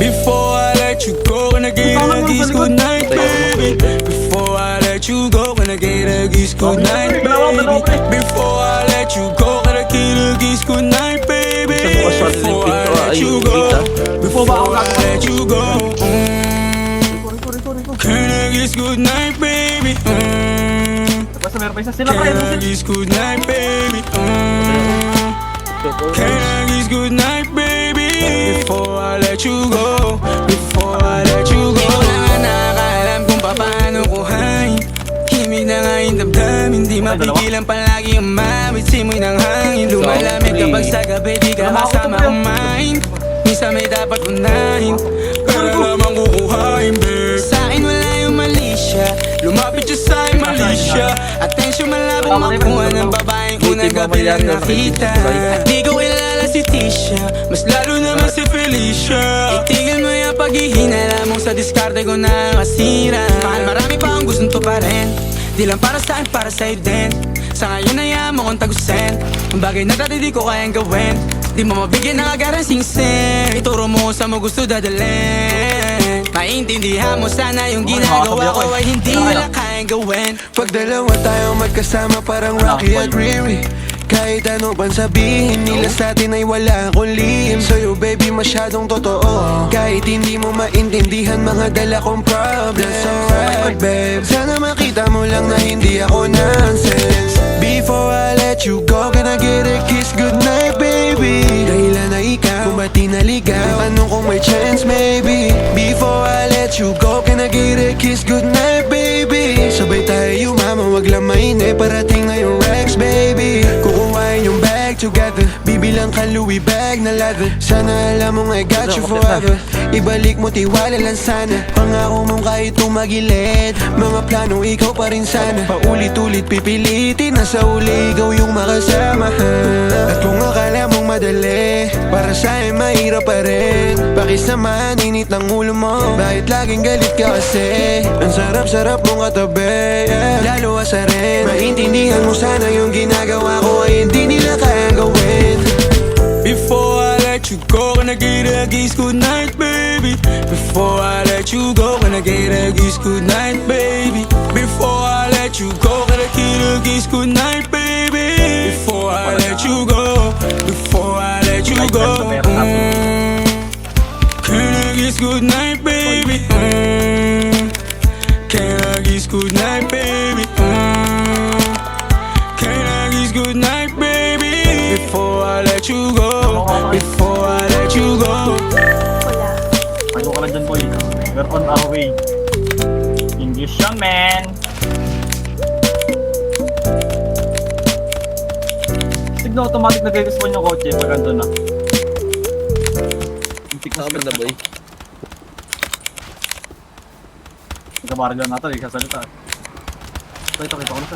Before I let you go, gonna get a kiss good night, baby. Before I let you go, gonna get a kiss good night, baby. Before I let you go, gonna get a kiss good night, baby. Before I let you go, before I let you go, can I kiss good night, baby? Can I kiss good night, baby? Can I kiss good night, baby? Before I let you go, before I let you go. Di ko na nga nakakaalam kung paano kuhain. Himig na nga yung damdamin, di mapigilan palagi ang mawit. Simoy ng hangin, lumalamig kapag sa gabi di ka kasama kumain. Minsan may dapat unahin, pero lamang kukuhain, babe. Sa'kin wala yung mali siya, lumapit siya sa'kin mali siya. Atensyon malabong makuha ng babaeng unang gabi lang nakita. At di ko kilala si Tisha, mas lalo naman si Felicia. Itigil mo yung paghihinala mong sa diskarte ko na masira. Mahal marami pa ang gustong to pa rin, di lang para sa'kin, para sa'yo din. Sa ngayon ayaw mo kong tagusin ang bagay na dati di ko kayang gawin. Di mo mabigyan ng agarang sing-sing, ituro mo sa mo gusto dadalhin. Maintindihan mo sana yung ginagawa ko ay hindi nila kayang gawin. Pag dalawa tayo magkasama parang Rocky at Riri, kahit ano pang sabihin nila sa'tin ay wala akong lihim. Sa'yo baby masyadong totoo, kahit hindi mo maintindihan mga dala kong problems. That's alright babe, sana makita mo lang na hindi ako nonsense. Before I let you go, can I get a kiss goodnight baby? Dahilan na ikaw, kung ba't di naligaw, tanong kung may chance maybe. Before I let you go, can I get a kiss goodnight baby? Sabay tayo mama, wag lang mainip, parating na yung Rex baby. Kukuhain yung bag together, bibilang ka Louis bag na leather. Sana alam mong I got you forever, ibalik mo tiwala lang sana. Pangako mong kahit tumagilid, mga plano ikaw pa rin sana. Paulit-ulit pipilitin na sa uli ikaw yung makasama. At kung akala mong madali, para sa'yo mahirap pa rin. Pakisamahan init ng ulo mo, bakit laging galit ka kasi? Ang sarap-sarap mong katabi, yeah. Lalo asa rin, maintindihan mo sana yung ginagawa ko ay hindi nila kayang gawin. Before I let you go, gonna get a kiss good night, baby. Before I let you go, gonna get a kiss good night, baby. Before I let you go, gonna get a kiss good night, baby. Before I let you go, before I let you go, can I kiss good night, baby? Can I kiss good night, baby? Can I kiss good night, baby? Before I let you go, before I let you go. Ano ka na dyan, boy? We're on our way. English yan, man. Signo automatic na respawn yung kotse pag ando na. Tama na, boy. Nagkabaril lang natin, sasalita. Ito ko na sa